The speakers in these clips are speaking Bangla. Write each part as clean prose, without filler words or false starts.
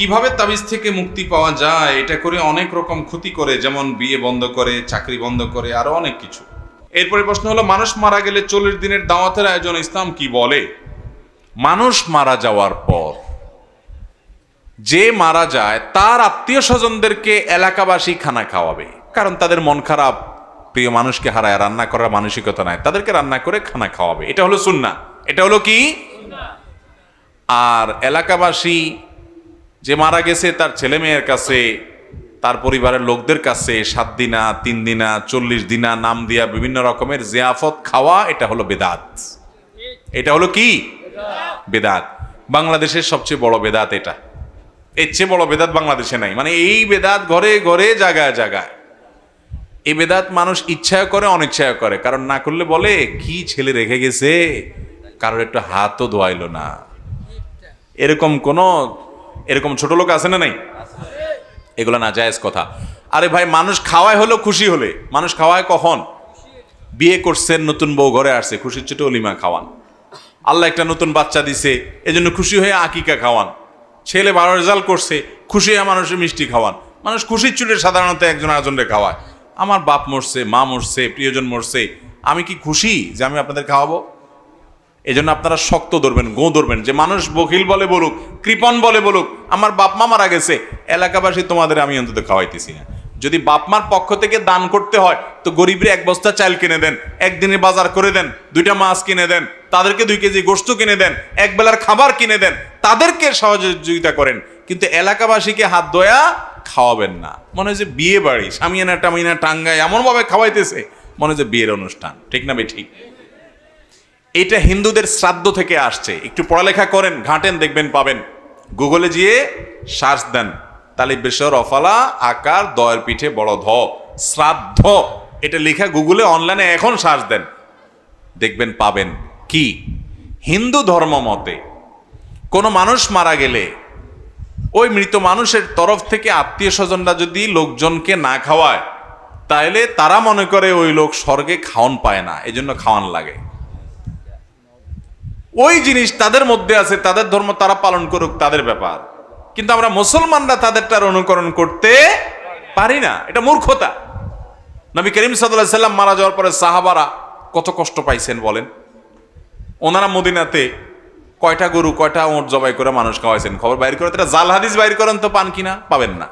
কিভাবে তাবিজ থেকে মুক্তি পাওয়া যায়, এটা করে অনেক রকম ক্ষতি করে, যেমন বিয়ে বন্ধ করে, চাকরি বন্ধ করে, আরো অনেক কিছু। এরপরে প্রশ্ন হলো, মানুষ মারা গেলে 40 দিনের দাওয়াতের আয়োজন ইসলাম কি বলে? মানুষ মারা যাওয়ার পর যে মারা যায় তার আত্মীয় স্বজনদেরকে এলাকাবাসী খানা খাওয়াবে, কারণ তাদের মন খারাপ, প্রিয় মানুষকে হারায় রান্না করার মানসিকতা নাই, তাদেরকে রান্না করে খানা খাওয়াবে। এটা হলো সুন্নাহ। এটা হলো কি? আর এলাকাবাসী যে মারা গেছে তার ছেলে মেয়ের কাছে, তার পরিবারের লোকদের কাছে 7 দিনা, 3 দিনা, 40 দিনা নাম দিয়া বিভিন্ন রকমের জিয়াফত খাওয়া, এটা হলো বেদাত। এটা হলো কি? বেদাত। বাংলাদেশের সবচেয়ে বড় বেদাত এটা। এর চেয়ে বড় বেদাত বাংলাদেশে নাই। মানে এই বেদাত ঘরে ঘরে, জায়গায় জায়গায়। এই বেদাত মানুষ ইচ্ছায় করে, অনিচ্ছায় করে। কারণ না করলে বলে কি ছেলে রেখে গেছে, কারোর একটু হাতও ধোয়াইলো না। এরকম ছোট লোক আছে না নাই? এগুলো না জায়েজ কথা। আরে ভাই, মানুষ খাওয়ায় হলো খুশি হলে। মানুষ খাওয়ায় কখন? বিয়ে করছেন, নতুন বউ ঘরে আসছে, খুশির ছোট অলিমা খাওয়ান। আল্লাহ একটা নতুন বাচ্চা দিছে, এজন্য খুশি হয়ে আকিকা খাওয়ান। ছেলে ভালো রেজাল্ট করছে, খুশি হয়ে মানুষের মিষ্টি খাওয়ান। মানুষ খুশির চুটে সাধারণত একজন আরেকজনকে খাওয়ায়। আমার বাপ মরছে, মা মরছে, প্রিয়জন মরছে, আমি কি খুশি যে আমি আপনাদের খাওয়াবো? এজন্য আপনারা শক্ত ধরবেন, গো ধরবেন, যে মানুষ বখিল বলে বলুক, কৃপণ বলে বলুক, আমার বাপ মা মারা গেছে, এলাকাবাসী তোমাদের আমি অন্তত খাওয়াইতেছি না। যদি বাপ মার পক্ষ থেকে দান করতে হয় তো গরিবরে 1 বস্তা চাল কিনে দেন, একদিনে বাজার করে দেন, 2টা মাছ কিনে দেন, তাদেরকে 2 কেজি গোশত কিনে দেন, এক বেলার খাবার কিনে দেন, তাদেরকে সহযোগিতা করেন। কিন্তু এলাকাবাসীকে হাত ধোয়া খাওয়াবেন না। মনে হয় যে বিয়ে বাড়ি, সামিয়ানা টামিয়ানা টাঙ্গায় এমনভাবে খাওয়াইতেছে, মনে হয় যে বিয়ের অনুষ্ঠান। ঠিক না বে ঠিক? এটা হিন্দুদের শ্রাদ্ধ থেকে আসছে। একটু পড়ালেখা করেন, ঘাটেন, দেখবেন পাবেন। গুগলে গিয়ে সার্চ দেন, তালিব বেশর অফালা আকার দয়ের পিঠে বড় ধ শ্রাদ্ধ, এটা লেখা গুগলে অনলাইনে এখন সার্চ দেন, দেখবেন পাবেন। কি? হিন্দু ধর্ম মতে কোনো মানুষ মারা গেলে ওই মৃত মানুষের তরফ থেকে আত্মীয় স্বজনরা যদি লোকজনকে না খাওয়ায়, তাহলে তারা মনে করে ওই লোক স্বর্গে খাওয়ান পায় না, এজন্য খাওয়ান লাগে। ওই জিনিস তাদের মধ্যে আছে, তাদের ধর্ম তারা পালন করুক, তাদের ব্যাপার। কিন্তু আমরা মুসলমানরা তাদেরটার অনুকরণ করতে পারি না। এটা মূর্খতা। নবী করিম সাল্লাল্লাহু আলাইহি সাল্লাম মারা যাওয়ার পরে সাহাবারা কত কষ্ট পাইছেন বলেন। ওনারা মদিনাতে কয়টা গরু, কয়টা ওট জবাই করে মানুষ খাওয়াইছেন, খবর বাইর করে। এটা জাল হাদিস বাইর করেন তো পান কিনা? পাবেন না।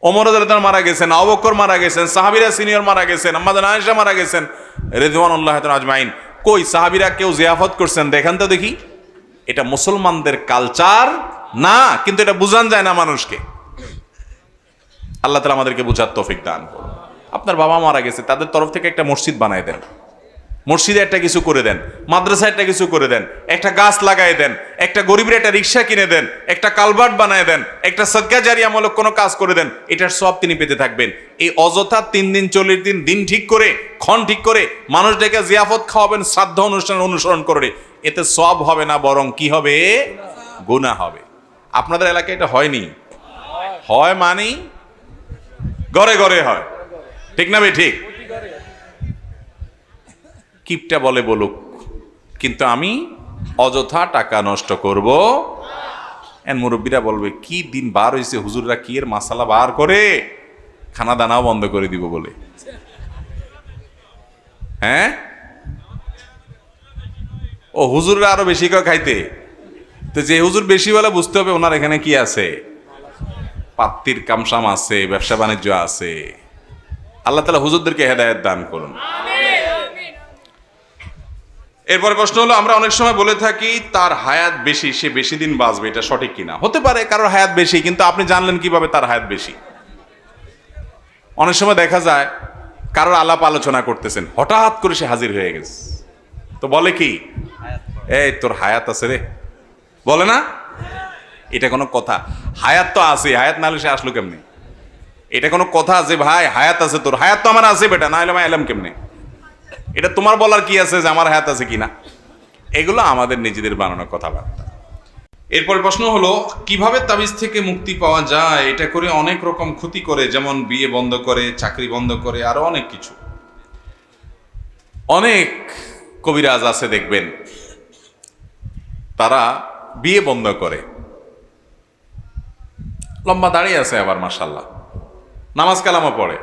ওমর রাদিয়াল্লাহু আনহু মারা গেছেন, আবু বকর মারা গেছেন, সাহাবীরা সিনিয়র মারা গেছেন, আম্মা জান আয়েশা মারা গেছেন রিদওয়ানুল্লাহি তাআলা আজমাইন। কই সাহাবীরা কেউ জিয়াফত করছেন? দেখান তো দেখি। এটা মুসলমানদের কালচার না, কিন্তু এটা বুঝান যায় না মানুষকে। আল্লাহ তাআলা আমাদেরকে বুঝার তৌফিক দান করুন। আপনার বাবা মারা গেছে, তাদের তরফ থেকে একটা মসজিদ বানায় দেন, মসজিদে একটা কিছু করে দেন, মাদ্রাসায় একটা কিছু করে দেন, একটা গাছ লাগাই দেন, একটা গরিবের একটা রিক্সা কিনে দেন, একটা কালভার্ট বানায় দেন, একটা সদকা জারিয়ামূলক কোনো কাজ করে দেন, এটার সব তিনি পেতে থাকবেন। এই অযথা 3 দিন 40 দিন দিন ঠিক করে, ক্ষণ ঠিক করে মানুষ ডেকে জিয়াফত খাওয়াবেন, শ্রাদ্ধ অনুষ্ঠান অনুসরণ করে, এতে সব হবে না, বরং কি হবে? গুনাহ হবে। আপনাদের এলাকায় এটা হয়নি? হয় মানে ঘরে ঘরে হয়। ঠিক না ভাই? ঠিক। কিপটা বলে বলুক, কিন্তু আমি অযথা টাকা নষ্ট করব। মুরব্বীরা বলবে কি দিন বার হয়েছে, হুজুররা কি এর মাসালা বার করে, খানা দানাও বন্ধ করে দিব বলে। হ্যাঁ, ও হুজুররা আরো বেশি করে খাইতে। তো যে হুজুর বেশি বলে বুঝতে হবে ওনার এখানে কি আছে, পাত্তির কামসাম আছে, ব্যবসা বাণিজ্য আছে। আল্লাহ তাআলা হুজুরদেরকে হেদায়েত দান করুন। এরপরে প্রশ্ন হলো, আমরা অনেক সময় বলে থাকি তার হায়াত বেশি, সে বেশি দিন বাঁচবে, এটা সঠিক কিনা? হতে পারে কারোর হায়াত বেশি, কিন্তু আপনি জানলেন কিভাবে তার হায়াত বেশি? অনেক সময় দেখা যায় কারোর আলাপ আলোচনা করতেছেন, হঠাৎ করে সে হাজির হয়ে গেছে, তো বলে কি, এই তোর হায়াত আছে রে, বলে না? এটা কোনো কথা? হায়াত তো আছে, হায়াত না হলে সে আসলো কেমনে? এটা কোনো কথা যে ভাই হায়াত আছে তোর? হায়াত তো আমার আছে বেটা, না হলে ভাই এলাম কেমনে? এটা তোমার বলার কি আছে যে আমার হায়াত আছে কিনা? এগুলো আমাদের নিজেদের বানানো কথাবার্তা। এরপর প্রশ্ন হলো, কিভাবে তাবিজ থেকে মুক্তি পাওয়া যায়? এটা করে অনেক রকম ক্ষতি করে, যেমন বিয়ে বন্ধ করে, চাকরি বন্ধ করে, আরো অনেক কিছু। অনেক কবিরাজ আছে দেখবেন, তারা বিয়ে বন্ধ করে, লম্বা দাঁড়িয়ে আছে আবার মাশাআল্লাহ, নামাজ কালামও পড়ে।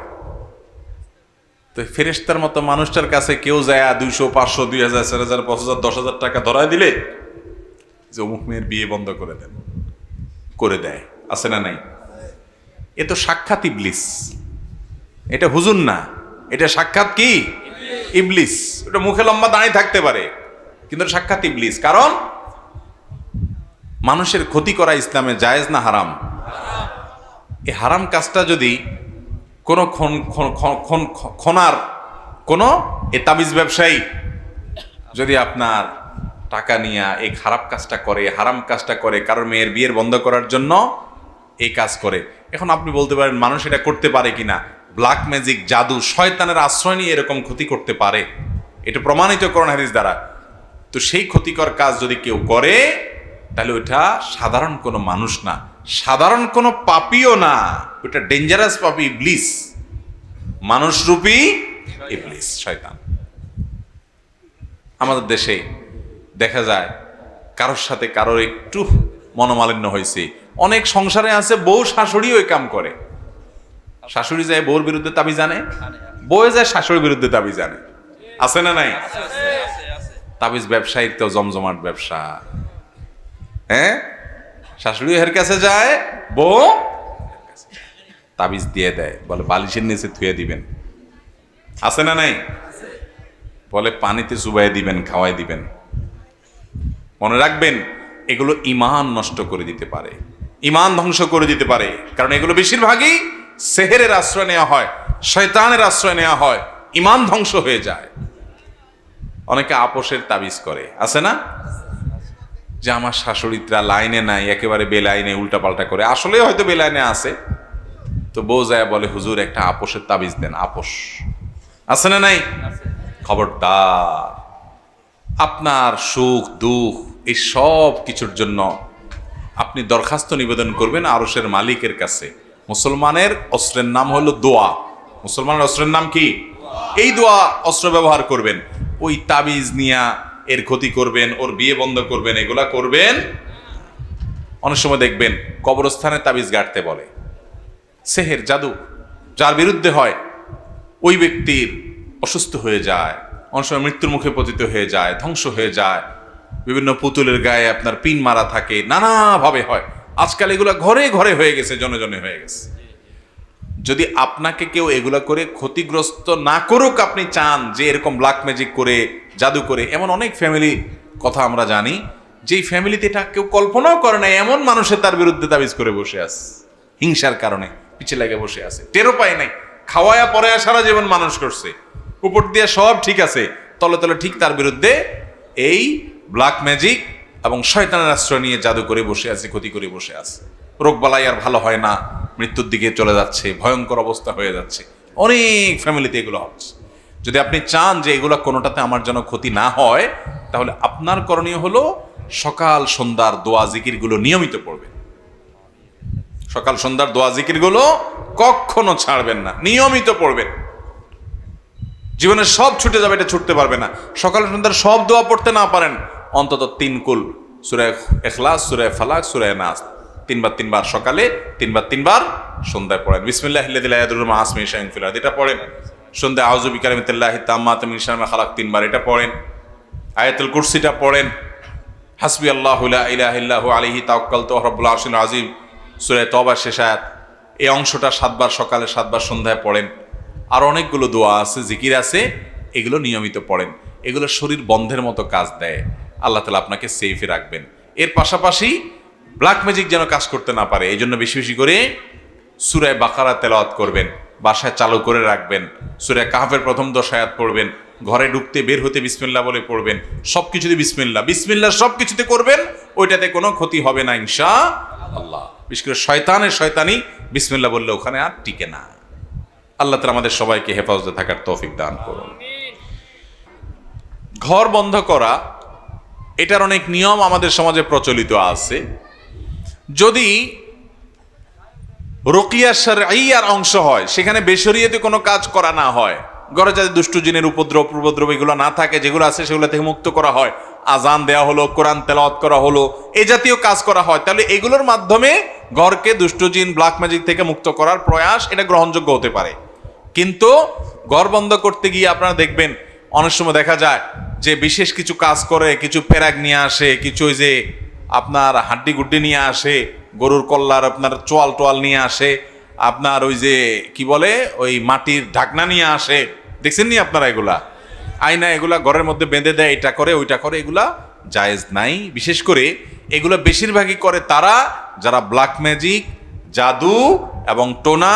তো ফেরেশতার মতো মানুষটার কাছে কেউ যায় 200, 500, 2000, 4000, 5000, 10,000 টাকা ধরায় দিলে যে অমুক মেয়ের বিয়ে বন্ধ করে দেন, করে দেয়, আছে না নাই? এ তো সাক্ষাৎ ইবলিস, এটা হুজুর না, এটা সাক্ষাৎ কি? ইবলিস। এটা মুখে লম্বা দাঁড়িয়ে থাকতে পারে কিন্তু সাক্ষাৎ ইবলিস। কারণ মানুষের ক্ষতি করা ইসলামে জায়েজ না হারাম? এই হারাম কাজটা যদি কোনো খনার কোনো এ তাবিজ ব্যবসায়ী যদি আপনার টাকা নিয়ে এই খারাপ কাজটা করে, হারাম কাজটা করে, কারোর মেয়ের বিয়ের বন্ধ করার জন্য এই কাজ করে, এখন আপনি বলতে পারেন মানুষ এটা করতে পারে কিনা? ব্ল্যাক ম্যাজিক, জাদু, শয়তানের আশ্রয় নিয়ে এরকম ক্ষতি করতে পারে, এটা প্রমাণিত কোরআন হাদিস দ্বারা। তো সেই ক্ষতিকর কাজ যদি কেউ করে তাহলে ওইটা সাধারণ কোনো মানুষ না, সাধারণ কোনো পাপীও না, ওটা ডেঞ্জারাস পাপী, ইবলিস, মানুষরূপী ইবলিস, শয়তান। আমাদের দেশে দেখা যায় কারোর সাথে কারোর একটু মনোমালিন্য হয়েছে, অনেক সংসারে আছে বউ শাশুড়ি ওই কাম করে, শাশুড়ি যায় বউর বিরুদ্ধে তাবিজ জানে, বউ যায় শাশুড়ির বিরুদ্ধে তাবিজ জানে, আছে না নাই? তাবিজ ব্যবসায়ীর তো জমজমাট ব্যবসা। হ্যাঁ, শাশুড়ি এর কাছে যায়, বউ তাবিজ দিয়ে দেয়, বলে বালিশের নিচে থুয়ে দিবেন, আছে না নাই? বলে পানিতে চুবাই দিবেন, খাওয়াই দিবেন। মনে রাখবেন, এগুলো ঈমান নষ্ট করে দিতে পারে, ঈমান ধ্বংস করে দিতে পারে। কারণ এগুলো বেশিরভাগই সেহেরের আশ্রয় নেওয়া হয়, শয়তানের আশ্রয় নেওয়া হয়, ঈমান ধ্বংস হয়ে যায়। অনেকে আপোষের তাবিজ করে, আছে না? যে আমার শাশুড়িরা লাইনে নাই, একেবারে বেলাইনে উল্টাপাল্টা করে, আসলে হয়তো বেলাইনে আছে। তো বউ যায় বলে হুজুর একটা আপোষের তাবিজ দেন, আপোষ, আছে না নাই? খবরদার, আপনার সুখ দুঃখ এই সব কিছুর জন্য আপনি দরখাস্ত নিবেদন করবেন আরশের মালিকের কাছে। মুসলমানের অস্ত্রের নাম হলো দোয়া। মুসলমানের অস্ত্রের নাম কি? এই দোয়া অস্ত্র ব্যবহার করবেন। ওই তাবিজ নিয়া এর ক্ষতি করবেন, ওর বিয়ে বন্ধ করবেন, এগুলা করবেন। অনেক সময় দেখবেন কবরস্থানে তাবিজ গাড়তে বলে, সেহের জাদু যার বিরুদ্ধে হয় ওই ব্যক্তির অসুস্থ হয়ে যায়, অনেক সময় মৃত্যুর মুখে পতিত হয়ে যায়, ধ্বংস হয়ে যায়। বিভিন্ন পুতুলের গায়ে আপনার পিন মারা থাকে, নানাভাবে হয়। আজকাল এগুলা ঘরে ঘরে হয়ে গেছে, জনে জনে হয়ে গেছে। যদি আপনাকে কেউ এগুলা করে ক্ষতিগ্রস্ত না করুক, আপনি চান যে এরকম ব্ল্যাক ম্যাজিক করে, জাদু করে, এমন অনেক ফ্যামিলি কথা আমরা জানি, যেই ফ্যামিলিতে এটা কেউ কল্পনাও করে না, এমন মানুষের তার বিরুদ্ধে তাবিজ করে বসে আছে, হিংসার কারণে পিছে লেগে বসে আছে, টেরও পায় নাই, খাওয়ায়া পরে সারা জীবন মানুষ করছে, উপর দিয়ে সব ঠিক আছে, তলে তলে ঠিক তার বিরুদ্ধে এই ব্ল্যাক ম্যাজিক এবং শয়তানের আশ্রয় নিয়ে জাদু করে বসে আছে, ক্ষতি করে বসে আছে। রোগবালাই আর ভালো হয় না, মৃত্যুর দিকে চলে যাচ্ছে, ভয়ঙ্কর অবস্থা হয়ে যাচ্ছে। অনেক ফ্যামিলিতে এগুলো হচ্ছে। যদি আপনি চান যে এগুলো কোনোটাতে আমার যেন ক্ষতি না হয়, তাহলে আপনার করণীয় হলো সকাল সন্ধ্যার দোয়া জিকিরগুলো নিয়মিত পড়বেন। সকাল সন্ধ্যার দোয়া জিকিরগুলো কখনো ছাড়বেন না, নিয়মিত পড়বেন। জীবনের সব ছুটে যাবে, এটা ছুটতে পারবে না। সকাল সন্ধ্যার সব দোয়া পড়তে না পারেন, অন্তত 3 কুল, সূরা ইখলাস, সূরা ফালাক, সূরা নাস, 3 বার সকালে, 3 বার সন্ধ্যায় পড়েন। বিসমিল্লাহিল্লাযী লা ইয়াদুররু মা ইসমিহি শাইউন ফিল আরদি, এটা পড়েন। সন্ধ্যায় আউযু বিকালিমাতিল্লাহি তাম্মাতি মিন শাররি মা খালাক 3 বার, এটা পড়েন। আয়াতুল কুরসিটা পড়েন। হাসবি আল্লাহু লা ইলাহা ইল্লাহু আলাইহি তাওয়াক্কালতু ওয়া রাব্বুল আরশিল আযীম, সূরা তওবার শেষ আয়াত। এই অংশটা 7 বার সকালে, 7 বার সন্ধ্যায় পড়েন। আর অনেকগুলো দোয়া আছে, জিকির আছে, এগুলো নিয়মিত পড়েন। এগুলো শরীর বন্ধের মতো কাজ দেয়, আল্লাহ তাআলা আপনাকে সেফে রাখবেন। এর পাশাপাশি ব্ল্যাক ম্যাজিক যেন কাজ করতে না পারে, এই জন্য বেশি বেশি করে সূরা বাকারা তেলাওয়াত করবেন, বাসায় চালু করে রাখবেন। সূরা কাহফের প্রথম 10 আয়াত পড়বেন, ঘরে ঢুকতে বের হতে বিসমিল্লাহ বলে পড়বেন। সব কিছুতে বিসমিল্লাহ, বিসমিল্লাহ সব কিছুতে করবেন, ওইটাতে কোনো ক্ষতি হবে না ইনশাআল্লাহ। বিশেষ করে শয়তানের শয়তানি বিসমিল্লাহ বললে ওখানে আর টিকে না। আল্লাহ তাআলা আমাদের সবাইকে হেফাজতে থাকার তৌফিক দান করুন। ঘর বন্ধ করা, এটার অনেক নিয়ম আমাদের সমাজে প্রচলিত আছে। যদি রুকিয়া শারঈয়ার অংশ হয়, সেখানে বেশরিয়াতে কোনো কাজ করা না হয়, ঘরে যাতে দুষ্টু জিনের উপদ্রব এগুলো না থাকে, যেগুলো আছে সেগুলো থেকে মুক্ত করা হয়, আজান দেওয়া হলো, কোরআন তেলাওয়াত করা হলো, এই জাতীয় কাজ করা হয়, তাহলে এগুলোর মাধ্যমে ঘরকে দুষ্ট জিন ব্ল্যাক ম্যাজিক থেকে মুক্ত করার প্রয়াস, এটা গ্রহণযোগ্য হতে পারে। কিন্তু ঘর বন্ধ করতে গিয়ে আপনারা দেখবেন অনেক সময় দেখা যায় যে বিশেষ কিছু কাজ করে, কিছু পেরাক নিয়ে আসে, কিছু ওই যে আপনার হাড্ডি গুড্ডি নিয়ে আসে, গরুর কল্লার আপনার চোয়াল টোয়াল নিয়ে আসে, আপনার ওই যে কি বলে ওই মাটির ঢাকনা নিয়ে আসে, দেখছেন নি আপনারা এগুলা? আয়না এগুলা ঘরের মধ্যে বেঁধে দেয়, এটা করে ওইটা করে, এগুলা জায়েজ নাই। বিশেষ করে এগুলো বেশিরভাগই করে তারা যারা ব্ল্যাক ম্যাজিক, জাদু এবং টোনা,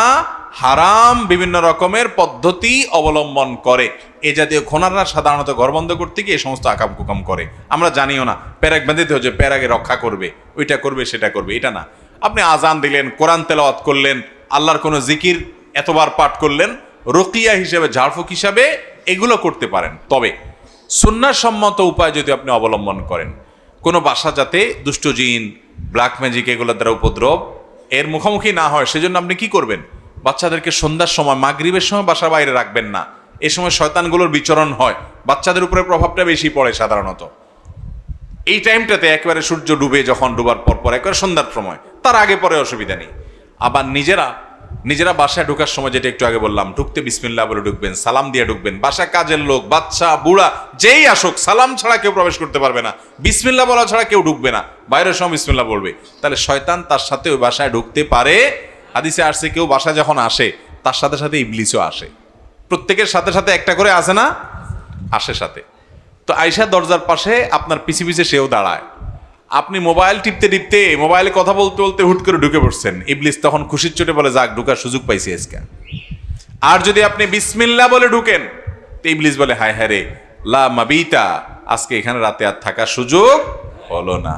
হারাম বিভিন্ন রকমের পদ্ধতি অবলম্বন করে। এ জাতীয় খোনাররা সাধারণত ঘর বন্ধ করতে গিয়ে এই সমস্ত আকাম কুকাম করে। আমরা জানিও না প্যারাক বেঁধেতে হচ্ছে প্যারাকে রক্ষা করবে, ওইটা করবে সেটা করবে, এটা না। আপনি আজান দিলেন, কোরআন তেলাওয়াত করলেন, আল্লাহর কোনো জিকির এতবার পাঠ করলেন, রকিয়া হিসেবে, ঝাড়ফুঁক হিসাবে এগুলো করতে পারেন। তবে সুন্নাহসম্মত উপায় যদি আপনি অবলম্বন করেন, কোনো বাসা যাতে দুষ্ট জিন, ব্ল্যাক ম্যাজিক এগুলোর দ্বারা উপদ্রব এর মুখোমুখি না হয়, সেজন্য আপনি কি করবেন? বাচ্চাদেরকে সন্ধ্যার সময়, মাগরিবের সময় বাসার বাইরে রাখবেন না। এ সময় শয়তানগুলোর বিচরণ হয়, বাচ্চাদের উপরে প্রভাবটা বেশি পড়ে সাধারণত। এই টাইমটাতে একেবারে সূর্য ডুবে, যখন ডুবার পর একেবারে সন্ধ্যার সময়, তার আগে পরে অসুবিধা নেই। আবার নিজেরা বাসায় ঢোকার সময়, যেটা একটু আগে বললাম, ঢুকতে বিসমিল্লাহ বলে ঢুকবেন, সালাম দিয়ে ঢুকবেন। বাসায় কাজের লোক, বাচ্চা, বুড়া যেই আসুক, সালাম ছাড়া কেউ প্রবেশ করতে পারবে না, বিসমিল্লাহ বলা ছাড়া কেউ ঢুকবে না। বাইরের সময় বিসমিল্লাহ বলবে, তাহলে শয়তান তার সাথে ওই বাসায় ঢুকতে পারে। হাদিসে আসছে কেউ বাসায় যখন আসে তার সাথে সাথে ইবলিসও আসে। প্রত্যেকের সাথে সাথে একটা করে আসে না, আসে সাথে। তো আয়েশা দরজার পাশে আপনার পিছে পিছে সেও দাঁড়ায়। আপনি মোবাইল টিপতে টিপতে, মোবাইলে কথা বলতে বলতে হুট করে ঢুকে পড়ছেন, ইবলিস তখন খুশির চোটে বলে, যাক ঢুকার সুযোগ পাইছি আজকে। আর যদি আপনি বিসমিল্লাহ বলে ঢুকেন, তো ইবলিস বলে, হায় হায় রে, লা মাবিতা, আজকে এখানে রাতে আর থাকার সুযোগ হলো না।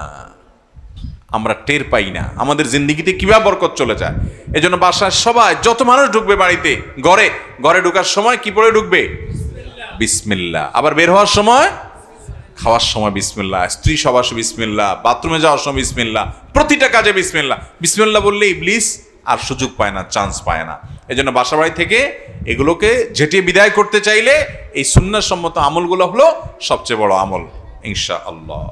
আমরা টের পাই না আমাদের জিন্দিগিতে কিভাবে বরকত চলে যায়। এজন্য বাসার সবাই, যত মানুষ ঢুকবে বাড়িতে, ঘরে ঢুকার সময় কি পড়ে ঢুকবে? বিসমিল্লাহ। আবার বের হওয়ার সময়, খাওয়ার সময় বিসমিল্লাহ, স্ত্রী সবাসে বিসমিল্লাহ, বাথরুমে যাওয়ার সময় বিসমিল্লাহ, প্রতিটা কাজে বিসমিল্লাহ। বিসমিল্লাহ বললে ইবলিস আর সুযোগ পায় না, চান্স পায় না। এজন্য বাসা বাড়ি থেকে এগুলোকে ঝেঁটিয়ে বিদায় করতে চাইলে এই সুন্নাহসম্মত আমলগুলো হলো সবচেয়ে বড় আমল, ইনশাআল্লাহ।